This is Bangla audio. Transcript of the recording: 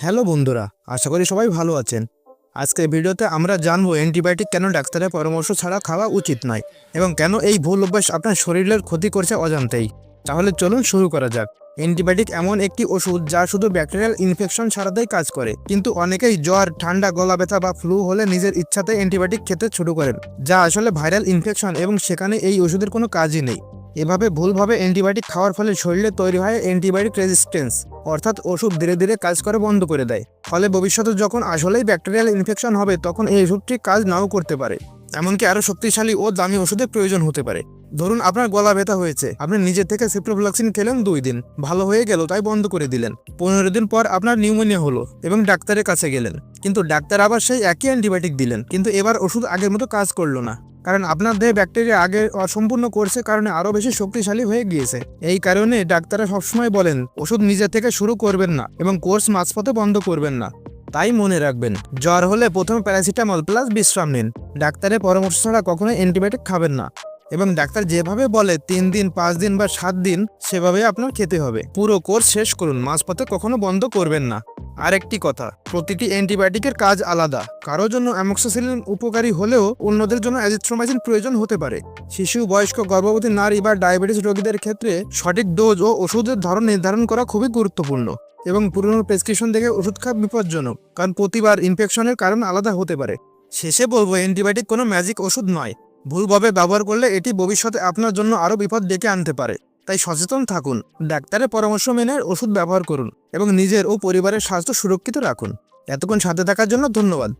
হ্যালো বন্ধুরা, আশা করি সবাই ভালো আছেন। আজকের ভিডিওতে আমরা জানবো অ্যান্টিবায়োটিক কেন ডাক্তারের পরামর্শ ছাড়া খাওয়া উচিত নয় এবং কেন এই ভুল অভ্যাস আপনার শরীরের ক্ষতি করছে অজান্তেই। তাহলে চলুন শুরু করা যাক। অ্যান্টিবায়োটিক এমন একটি ওষুধ যা শুধু ব্যাকটেরিয়াল ইনফেকশন ছাড়াতেই কাজ করে, কিন্তু অনেকেই জ্বর, ঠান্ডা, গলা ব্যথা বা ফ্লু হলে নিজের ইচ্ছাতে অ্যান্টিবায়োটিক খেতে শুরু করেন, যা আসলে ভাইরাল ইনফেকশন এবং সেখানে এই ওষুধের কোনো কাজই নেই। এভাবে ভুলভাবে অ্যান্টিবায়োটিক খাওয়ার ফলে শরীরে তৈরি হয় অ্যান্টিবায়োটিক রেজিস্ট্যান্স, অর্থাৎ ওষুধ ধীরে ধীরে কাজ করা বন্ধ করে দেয়। ফলে ভবিষ্যতে যখন আসলেই ব্যাকটেরিয়াল ইনফেকশন হবে তখন এই ওষুধটি কাজ নাও করতে পারে, এমনকি আরও শক্তিশালী ও দামি ওষুধের প্রয়োজন হতে পারে। ধরুন আপনার গলা ব্যথা হয়েছে, আপনি নিজে থেকে সিপ্রোফ্লক্সিন খেলেন 2 দিন, ভালো হয়ে গেল তাই বন্ধ করে দিলেন। 15 দিন পর আপনার নিউমোনিয়া হলো এবং ডাক্তারের কাছে গেলেন, কিন্তু ডাক্তার আবার সেই একই অ্যান্টিবায়োটিক দিলেন, কিন্তু এবার ওষুধ আগের মতো কাজ করলো না, কারণ আপনার দেহে ব্যাকটেরিয়া আগে অসম্পূর্ণ কোর্সের কারণে আরও বেশি শক্তিশালী হয়ে গিয়েছে। এই কারণে ডাক্তাররা সবসময় বলেন ওষুধ নিজে থেকে শুরু করবেন না এবং কোর্স মাঝপথে বন্ধ করবেন না। তাই মনে রাখবেন, জ্বর হলে প্রথমে প্যারাসিটামল প্লাস বিশ্রাম নিন। ডাক্তারের পরামর্শ ছাড়া কখনোই অ্যান্টিবায়োটিক খাবেন না এবং ডাক্তার যেভাবে বলে 3 দিন, 5 দিন বা 7 দিন সেভাবে আপনার খেতে হবে। পুরো কোর্স শেষ করুন, মাঝপথে কখনো বন্ধ করবেন না। আরেকটি কথা, প্রতিটি অ্যান্টিবায়োটিকের কাজ আলাদা। কারোর জন্য অ্যামোক্সিসিলিন উপকারী হলেও অন্যদের জন্য অ্যাজিথ্রোমাইসিন প্রয়োজন হতে পারে। শিশু, বয়স্ক, গর্ভবতী নারী বা ডায়াবেটিস রোগীদের ক্ষেত্রে সঠিক ডোজ ও ওষুধের ধরন নির্ধারণ করা খুবই গুরুত্বপূর্ণ এবং পুরনো প্রেসক্রিপশন দেখে ওষুধ খাওয়া বিপজ্জনক, কারণ প্রতিবার ইনফেকশনের কারণ আলাদা হতে পারে। শেষে বলবো, অ্যান্টিবায়োটিক কোনো ম্যাজিক ওষুধ নয়। ভুলভাবে ব্যবহার করলে এটি ভবিষ্যতে আপনার জন্য আরও বিপদ ডেকে আনতে পারে। তাই সচেতন থাকুন, ডাক্তারের পরামর্শ মেনে ওষুধ ব্যবহার করুন এবং নিজের ও পরিবারের স্বাস্থ্য সুরক্ষিত রাখুন। এতক্ষণ সাথে থাকার জন্য ধন্যবাদ।